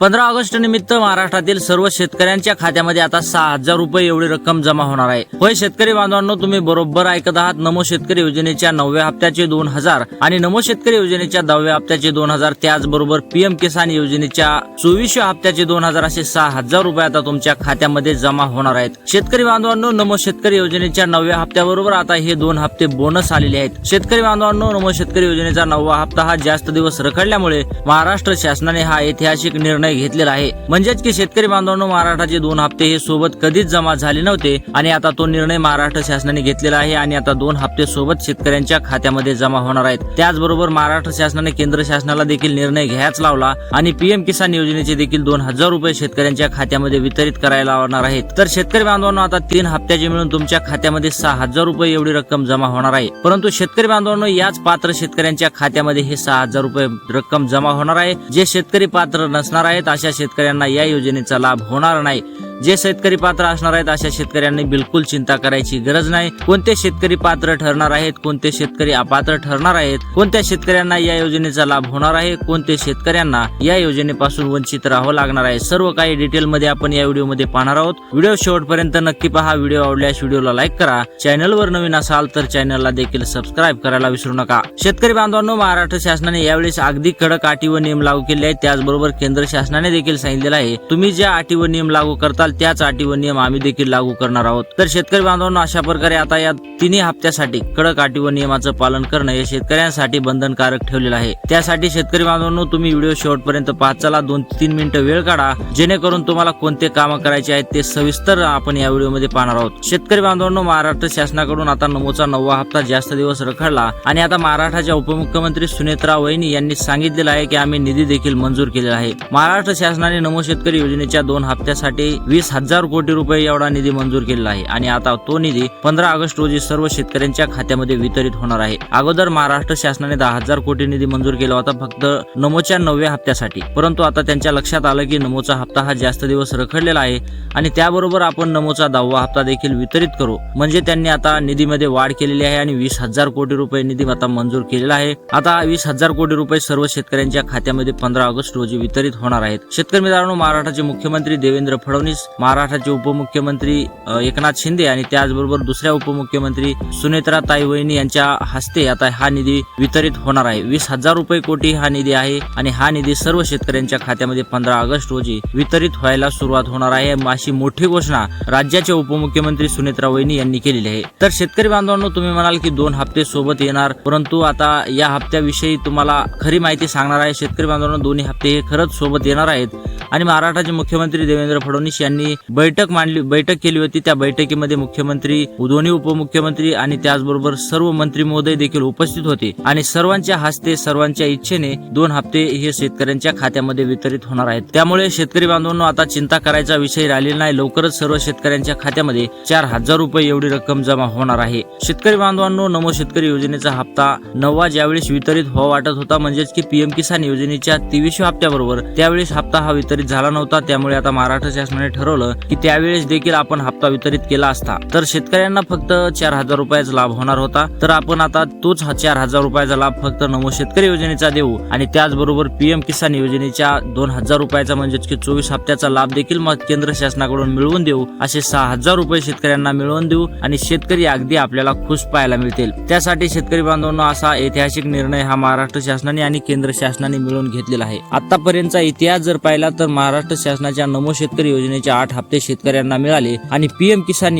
15 August निमित्त महाराष्ट्रातील सर्व शेतकऱ्यांच्या खात्यामध्ये आता 6,000 रुपये एवढी रक्कम जमा होणार आहे। होय शेतकरी बांधवांनो, तुम्ही बरोबर ऐकत आहात। नमो शेतकरी योजनेच्या 9व्या हप्त्याचे 2,000 आणि नमो शेतकरी योजनेच्या 10व्या हप्त्याचे 2,000 त्याचबरोबर पीएम किसान योजनेच्या 24व्या हप्त्याचे 2,000 असे 6,000 रुपये आता तुमच्या खात्यामध्ये जमा होणार आहेत। शेतकरी बांधवांनो, नमो शेतकरी योजनेच्या 9व्या हप्त्याबरोबर आता हे 2 हप्ते बोनस आलेले आहेत। शेतकरी बांधवांनो, नमो शेतकरी योजनेचा 9वा हप्ता हा जास्त दिवस रखडल्यामुळे महाराष्ट्र शासनाने हा ऐतिहासिक निर्णय घेतलेला आहे। म्हणजेच की शेतकरी बांधवांनो, महाराष्ट्राचे 2 हप्ते हे सोबत कधीच जमा झाले नव्हते आणि आता तो निर्णय महाराष्ट्र शासनाने घेतलेला आहे आणि आता 2 हप्ते सोबत शेतकऱ्यांच्या खात्यामध्ये जमा होणार आहेत। त्याचबरोबर महाराष्ट्र शासनाने केंद्र शासनाला देखील निर्णय घ्यायच लावला आणि पीएम किसान योजनेचे देखील 2,000 रुपये शेतकऱ्यांच्या खात्यामध्ये वितरित करायला लावणार आहेत। तर शेतकरी बांधवांनो, आता 3 हप्त्याचे मिळून तुमच्या खात्यामध्ये 6,000 रुपये एवढी रक्कम जमा होणार आहे। परंतु शेतकरी बांधवांनो, याच पात्र शेतकऱ्यांच्या खात्यामध्ये हे 6,000 रुपये रक्कम जमा होणार आहे। जे शेतकरी पात्र नसणार आहेत अशा शेतकऱ्यांना या योजनेचा लाभ होणार नाही। जे शेतकरी पात्र असणार आहेत अशा शेतकऱ्यांनी बिलकुल चिंता करायची गरज नाही। कोणते शेतकरी पात्र ठरणार आहेत, कोणते शेतकरी अपात्र ठरणार आहेत, कोणत्या शेतकऱ्यांना या योजनेचा लाभ होणार आहे, कोणते शेतकऱ्यांना या योजनेपासून वंचित राहावं लागणार आहे, सर्व काही डिटेल मध्ये आपण या व्हिडिओ मध्ये पाहणार आहोत। व्हिडिओ शेवटपर्यंत नक्की पहा। व्हिडिओ आवडल्यास व्हिडिओला लाईक करा। चॅनलवर नवीन असाल तर चॅनलला देखील सबस्क्राईब करायला विसरू नका। शेतकरी बांधवांनो, महाराष्ट्र शासनाने यावेळेस अगदी कडक अटी व नियम लागू केले आहेत। त्याचबरोबर केंद्र शासनाने देखील सांगितलेलं आहे, तुम्ही ज्या अटी व नियम लागू करताल त्याच अटी व नियम आम्ही देखील लागू करणार आहोत। तर शेतकरी बांधवांनो, अशा प्रकारे आता या 3 हप्त्यासाठी कडक अटी व नियमाचं पालन करणं हे शेतकऱ्यांसाठी बंधनकारक ठेवलेलं आहे। त्यासाठी शेतकरी बांधवांनो, तुम्ही व्हिडिओ शेवटपर्यंत पाहत चला। 2-3 मिनिटं वेळ काढा, जेणेकरून तुम्हाला कोणते काम करायचे आहेत ते सविस्तर आपण या व्हिडिओ मध्ये पाहणार आहोत। शेतकरी बांधवांनो, महाराष्ट्र शासनाकडून आता नमोचा 9वा हप्ता जास्त दिवस रखडला आणि आता महाराष्ट्राच्या उपमुख्यमंत्री सुनेत्रा वहिनी यांनी सांगितलेलं आहे की आम्ही निधी देखील मंजूर केलेला आहे। महाराष्ट्र शासनाने नमो शेतकरी योजनेच्या 2 हप्त्यासाठी 20,000 कोटी रुपये एवढा निधी मंजूर केलेला आहे आणि आता तो निधी 15 ऑगस्ट रोजी सर्व शेतकऱ्यांच्या खात्यामध्ये वितरित होणार आहे। अगोदर महाराष्ट्र शासनाने 10,000 कोटी निधी मंजूर केला होता फक्त नमोच्या 9व्या हप्त्यासाठी, परंतु आता त्यांच्या लक्षात आलं की नमोचा हप्ता हा जास्त दिवस रखडलेला आहे आणि त्याबरोबर आपण नमोचा 10वा हप्ता देखील वितरित करू। म्हणजे त्यांनी आता निधीमध्ये वाढ केलेली आहे आणि 20,000 कोटी रुपये निधी आता मंजूर केलेला आहे। आता 20,000 कोटी रुपये सर्व शेतकऱ्यांच्या खात्यामध्ये 15 ऑगस्ट रोजी वितरित होणार आहेत। शेतकरी मित्रांनो, महाराष्ट्राचे मुख्यमंत्री देवेंद्र फडणवीस, महाराष्ट्राचे उपमुख्यमंत्री एकनाथ शिंदे आणि त्याचबरोबर दुसऱ्या उपमुख्यमंत्री सुनेत्रा ताई वहिनी यांच्या हस्ते आता हा निधी वितरित होणार आहे। 20,000 कोटी हा निधी आहे आणि हा निधी सर्व शेतकऱ्यांच्या खात्यामध्ये 15 ऑगस्ट रोजी वितरित व्हायला सुरुवात होणार आहे, अशी मोठी घोषणा राज्याचे उपमुख्यमंत्री सुनेत्रा वहिनी यांनी केलेली आहे। तर शेतकरी बांधवांनो, तुम्ही म्हणाल की 2 हप्ते सोबत येणार, परंतु आता या हप्त्याविषयी तुम्हाला खरी माहिती सांगणार आहे। शेतकरी बांधवांनो, दोन्ही हप्ते हे खरंच सोबत येणार आहेत आणि महाराष्ट्राचे मुख्यमंत्री देवेंद्र फडणवीस यांनी बैठक केली होती। त्या बैठकीमध्ये मुख्यमंत्री, दोन्ही उपमुख्यमंत्री आणि त्याचबरोबर सर्व मंत्री महोदय देखील उपस्थित होते आणि सर्वांच्या हस्ते, सर्वांच्या इच्छेने 2 हप्ते हे शेतकऱ्यांच्या खात्यामध्ये वितरित होणार आहेत। त्यामुळे शेतकरी बांधवांनो, आता चिंता करायचा विषय राहिलेला नाही। लवकरच सर्व शेतकऱ्यांच्या खात्यामध्ये 4,000 रुपये एवढी रक्कम जमा होणार आहे। शेतकरी बांधवांनो, नमो शेतकरी योजनेचा हप्ता 9वा ज्यावेळेस वितरित व्हावा वाटत होता, म्हणजेच की पीएम किसान योजनेच्या 23व्या हप्त्याबरोबर त्यावेळेस हप्ता हा वितरित झाला नव्हता। त्यामुळे आता महाराष्ट्र शासनाने ठरवलं की त्यावेळेस देखील आपण हप्ता वितरित केला असता तर शेतकऱ्यांना फक्त 4,000 रुपयाचा लाभ होणार होता। तर आपण आता तोच 4,000 रुपयाचा लाभ फक्त नमो शेतकरी योजनेचा देऊ आणि त्याचबरोबर पीएम किसान योजनेच्या 2,000 रुपयाचा म्हणजेच की 24 हप्त्याचा लाभ देखील केंद्र शासनाकडून मिळवून देऊ। असे 6,000 रुपये शेतकऱ्यांना मिळवून देऊ आणि शेतकरी अगदी आपल्याला खुश पाहायला मिळतील। त्यासाठी शेतकरी बांधवांनो, असा ऐतिहासिक निर्णय हा महाराष्ट्र शासनाने आणि केंद्र शासनाने मिळून घेतलेला आहे। आतापर्यंतचा इतिहास जर पाहिला तर महाराष्ट्र शासनाच्या नमो शेतकरी योजनेच्या 8 हप्ते शेतकऱ्यांना मिळाले आणि पीएम किसान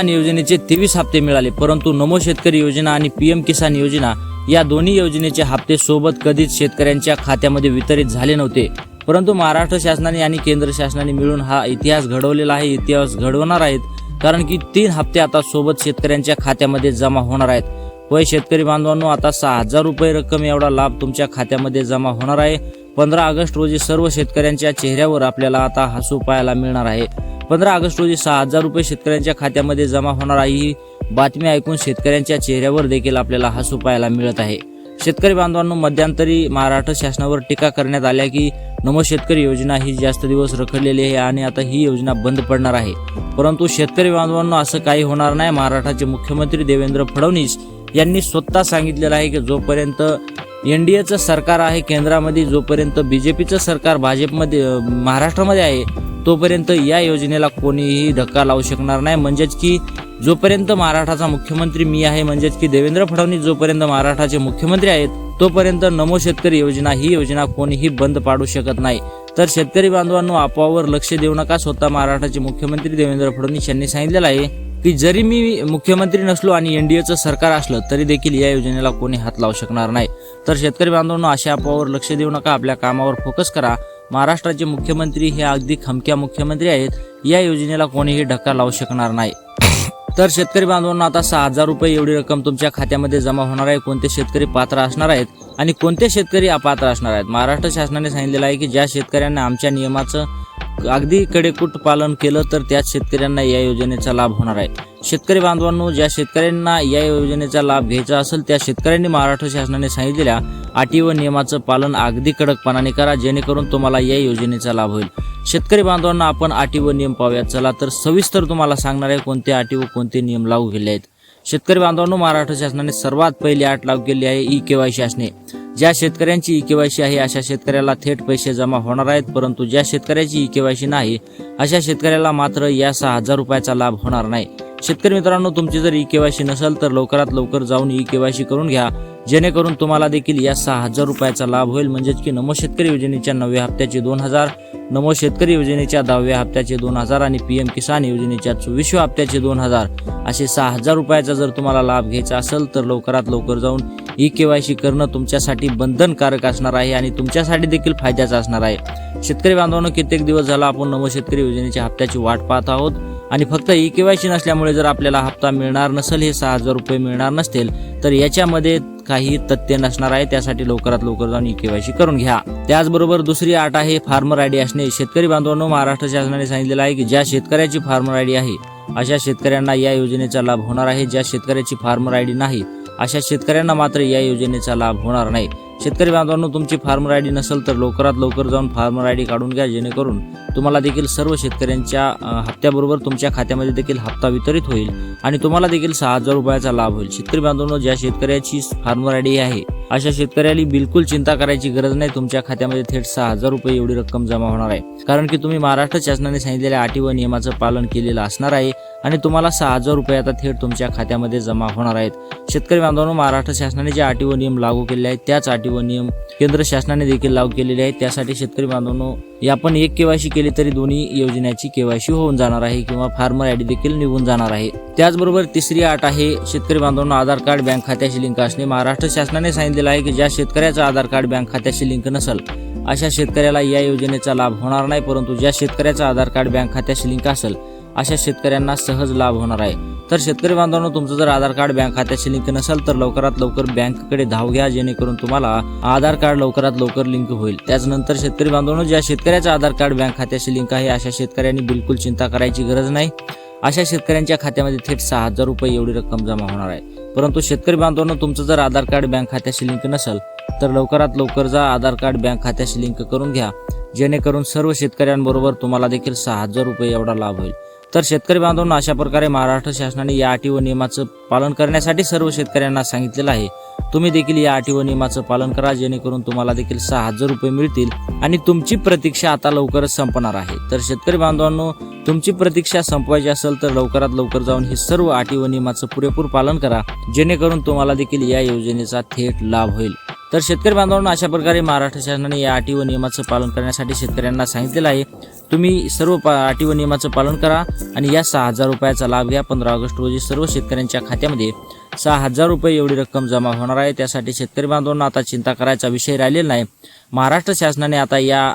योजनेचे 23 हप्ते मिळाले, परंतु नमो शेतकरी योजना आणि पीएम किसान योजना या दोन्ही योजनेचे हप्ते सोबत कधीच शेतकऱ्यांच्या खात्यामध्ये वितरित झाले नव्हते। परंतु महाराष्ट्र शासनाने आणि केंद्र शासनाने मिळून हा इतिहास घडवलेला आहे, इतिहास घडवणार आहेत, कारण की 3 हप्ते आता सोबत शेतकऱ्यांच्या खात्यामध्ये जमा होणार आहेत। होय शेतकरी बांधवांनो, आता 6,000 रुपये रक्कम एवढा लाभ तुमच्या खात्यामध्ये जमा होणार आहे। 15 ऑगस्ट रोजी सर्व शेतकऱ्यांच्या चेहऱ्यावर आपल्याला आता हसू पाहायला मिळणार आहे। 15 ऑगस्ट रोजी 6,000 रुपये शेतकऱ्यांच्या खात्यामध्ये जमा होणार आहे। ही बातमी ऐकून शेतकऱ्यांच्या चेहऱ्यावर देखील आपल्याला हसू पाहायला मिळत आहे। शेतकरी बांधवांनो, मध्यंतरी महाराष्ट्र शासनावर टीका करण्यात आल्या की नमो शेतकरी योजना ही जास्त दिवस रखडलेली आहे आणि आता ही योजना बंद पडणार आहे, परंतु शेतकरी बांधवांनो, असं काही होणार नाही। महाराष्ट्राचे मुख्यमंत्री देवेंद्र फडणवीस यांनी स्वतः सांगितलेलं आहे की जोपर्यंत एनडीएचं सरकार आहे केंद्रामध्ये, जोपर्यंत बीजेपीचं सरकार भाजपमध्ये महाराष्ट्रामध्ये आहे तोपर्यंत या योजनेला कोणीही धक्का लावू शकणार नाही. म्हणजेच की जोपर्यंत महाराष्ट्राचा मुख्यमंत्री मी आहे, म्हणजेच की देवेंद्र फडणवीस जोपर्यंत महाराष्ट्राचे मुख्यमंत्री आहेत तोपर्यंत नमो शेतकरी योजना ही योजना कोणीही बंद पाडू शकत नाही. तर शेतकरी बांधवांनो, अफवावर लक्ष देऊ नका. स्वतः महाराष्ट्राचे मुख्यमंत्री देवेंद्र फडणवीस यांनी सांगितलेलं आहे की जरी मी मुख्यमंत्री नसलो आणि एनडीएचं सरकार असलं तरी देखील या योजनेला कोणी हात लावू शकणार नाही. तर शेतकरी बांधवांनो, अशा अफवावर लक्ष देऊ नका, आपल्या कामावर फोकस करा. महाराष्ट्राचे मुख्यमंत्री हे अगदी खमक्या मुख्यमंत्री आहेत, या योजनेला कोणीही धक्का लावू शकणार नाही. तर शेतकरी बांधवांना आता 6,000 रुपये एवढी रक्कम तुमच्या खात्यामध्ये जमा होणार आहे. कोणते शेतकरी पात्र असणार आहेत आणि कोणते शेतकरी अपात्र असणार आहेत? महाराष्ट्र शासनाने सांगितलेलं आहे की ज्या शेतकऱ्यांना आमच्या नियमाचं अगदी कडेकोट पालन केलं तर त्याच शेतकऱ्यांना या योजनेचा लाभ होणार आहे. शेतकरी बांधवांनो, ज्या शेतकऱ्यांना या योजनेचा लाभ घ्यायचा असेल त्या शेतकऱ्यांनी महाराष्ट्र शासनाने सांगितलेल्या अटी व नियमाचं पालन अगदी कडकपणाने करा, जेणेकरून तुम्हाला या योजनेचा लाभ होईल. शेतकरी बांधवांना आपण अटी व नियम पाहूयात. चला तर सविस्तर तुम्हाला सांगणार आहे कोणते अटी व कोणते नियम लागू केले आहेत. शेतकरी बांधवांनो, महाराष्ट्र शासनाने सर्वात पहिली अट लागू केली आहे ई-केवायसी असणे. ज्या शेतकऱ्यांची ई-केवायसी आहे अशा शेतकऱ्याला थेट पैसे जमा होणार आहेत, परंतु ज्या शेतकऱ्याची ई-केवायसी नाही अशा शेतकऱ्याला मात्र या 6,000 रुपयाचा लाभ होणार नाही. शेतकरी मित्रांनो, तुमची जर ई-केवायसी नसेल तर लवकरात लवकर जाऊन ई-केवायसी करून घ्या, जेणेकरून तुम्हाला देखील या 6,000 रुपयाचा लाभ होईल. म्हणजेच की नमो शेतकरी योजनेच्या 9व्या हप्त्याचे 2,000, नमो शेतकरी योजनेच्या 10व्या हप्त्याचे 2,000 आणि पीएम किसान योजनेच्या 24व्या हप्त्याचे 2,000 असे 6,000 रुपयाचा जर तुम्हाला लाभ घ्यायचा असेल तर लवकरात लवकर जाऊन ई-केवायसी करणं तुमच्यासाठी बंधनकारक असणार आहे आणि तुमच्यासाठी देखील फायद्याचं असणार आहे. शेतकरी बांधवांनो, कित्येक दिवस झाला आपण नमो शेतकरी योजनेच्या हप्त्याची वाट पाहत आहोत आणि फक्त ई-केवायसी नसल्यामुळे जर आपल्याला हप्ता मिळणार नसेल, हे 6,000 रुपये मिळणार नसतील तर याच्यामध्ये काही तथ्य नसणार आहे. त्यासाठी लवकरात लवकर जाऊन ई-केवायसी करून घ्या. त्याचबरोबर दुसरी अट आहे फार्मर आयडी असणे. शेतकरी बांधवांनो, महाराष्ट्र शासनाने सांगितलेलं आहे की ज्या शेतकऱ्याची फार्मर आयडी आहे अशा शेतकऱ्यांना या योजनेचा लाभ होणार आहे. ज्या शेतकऱ्याची फार्मर आयडी नाही अशा शेतकऱ्यांना मात्र या योजनेचा लाभ होणार नाही. शेतकरी बांधवांनो, तुमची फार्मर आयडी नसेल तर लवकरात लवकर जाऊन फार्मर आयडी काढून घ्या, जेणेकरून तुम्हाला देखील सर्व शेतकऱ्यांच्या हप्त्याबरोबर तुमच्या खात्यामध्ये देखील हप्ता वितरित होईल आणि तुम्हाला देखील 6,000 रुपयाचा लाभ होईल. शेतकरी बांधवांनो, ज्या शेतकऱ्याची फार्मर आयडी आहे अशा शेतकऱ्याला बिलकुल चिंता करायची गरज नाही. तुमच्या खात्यामध्ये थेट 6,000 रुपये एवढी रक्कम जमा होणार आहे, कारण की तुम्ही महाराष्ट्र शासनाने सांगितलेल्या अटी व नियमाचं पालन केलेलं असणार आहे आणि तुम्हाला 6,000 रुपये आता थेट तुमच्या खात्यामध्ये जमा होणार आहेत. शेतकरी बांधवांनो, महाराष्ट्र शासनाने ज्या अटी व नियम लागू केलेले आहेत त्याच अटी व नियम केंद्र शासनाने देखील लागू केलेले आहेत. त्यासाठी शेतकरी बांधवांनो, आपण एक केवायसी केली तरी दोन्ही योजनेची केवायसी होऊन जाणार आहे किंवा फार्मर आयडी देखील निघून जाणार आहे. त्याचबरोबर तिसरी अट आहे शेतकरी बांधवांनो, आधार कार्ड बँक खात्याशी लिंक असणे. महाराष्ट्र शासनाने सांगितलेलं आहे की ज्या शेतकऱ्याचं आधार कार्ड बँक खात्याशी लिंक नसेल अशा शेतकऱ्याला या योजनेचा लाभ होणार नाही, परंतु ज्या शेतकऱ्याचं आधार कार्ड बँक खात्याशी लिंक असेल अशा शेतकऱ्यांना सहज लाभ होणार आहे. तर शेतकरी बांधवांनो, तुमचं जर आधार कार्ड बँक खात्याशी लिंक नसेल तर लवकरात लवकर बँकेकडे धाव घ्या, जेणेकरून तुम्हाला आधार कार्ड लवकरात लवकर लिंक होईल. त्याचनंतर शेतकरी बांधवांनो, ज्या शेतकऱ्याचं आधार कार्ड बँक खात्याशी लिंक आहे अशा शेतकऱ्यांनी बिलकुल चिंता करायची गरज नाही. अशा शेतकऱ्यांच्या खात्यामध्ये थेट 6,000 रुपये एवढी रक्कम जमा होणार आहे. परंतु शेतकरी बांधवांनो, तुमचं जर आधार कार्ड बँक खात्याशी लिंक नसेल तर लवकरात लवकर जा आधार कार्ड बँक खात्याशी लिंक करून घ्या, जेणेकरून सर्व शेतकऱ्यांबरोबर तुम्हाला देखील 6,000 रुपये एवढा लाभ होईल. तर शेतकरी बांधवांनो, अशा प्रकारे महाराष्ट्र शासनाने या अटी व नियमाचं पालन करण्यासाठी सर्व शेतकऱ्यांना सांगितलेलं आहे. तुम्ही देखील या अटी व नियमाचं पालन करा, जेणेकरून तुम्हाला देखील 6,000 रुपये मिळतील आणि तुमची प्रतीक्षा आता लवकरच संपणार आहे. तर शेतकरी बांधवांनो, तुमची प्रतीक्षा संपवायची असेल तर लवकरात लवकर जाऊन हे सर्व अटी व नियमाचं पुरेपूर पालन करा, जेणेकरून तुम्हाला देखील या योजनेचा थेट लाभ होईल. तर शेतकरी बांधवांनो, अशा प्रकारे महाराष्ट्र शासनाने या अटी व नियमाचं पालन करण्यासाठी शेतकऱ्यांना सांगितलेलं आहे. तुम्ही सर्व अटी व नियमाचं पालन करा आणि या 6,000 रुपयाचा लाभ घ्या. 15 ऑगस्ट रोजी सर्व शेतकऱ्यांच्या खात्यामध्ये 6,000 रुपये एवढी रक्कम जमा होणार आहे. त्यासाठी शेतकरी बांधवांना आता चिंता करायचा विषय राहिलेला नाही. महाराष्ट्र शासनाने आता या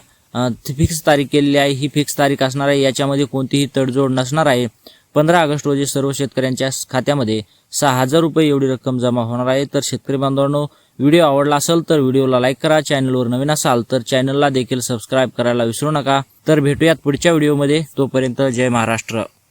फिक्स तारीख केलेली आहे. ही फिक्स तारीख असणार आहे, याच्यामध्ये कोणतीही तडजोड नसणार आहे. 15 ऑगस्ट रोजी सर्व शेतकऱ्यांच्या खात्यामध्ये 6,000 रुपये एवढी रक्कम जमा होणार आहे. तर शेतकरी बांधवांनो, व्हिडिओ आवडला असेल तर व्हिडिओला लाईक करा. चॅनलवर नवीन असाल तर चॅनलला देखील सबस्क्राईब करायला विसरू नका. तर भेटूयात पुढच्या व्हिडिओमध्ये. तोपर्यंत जय महाराष्ट्र.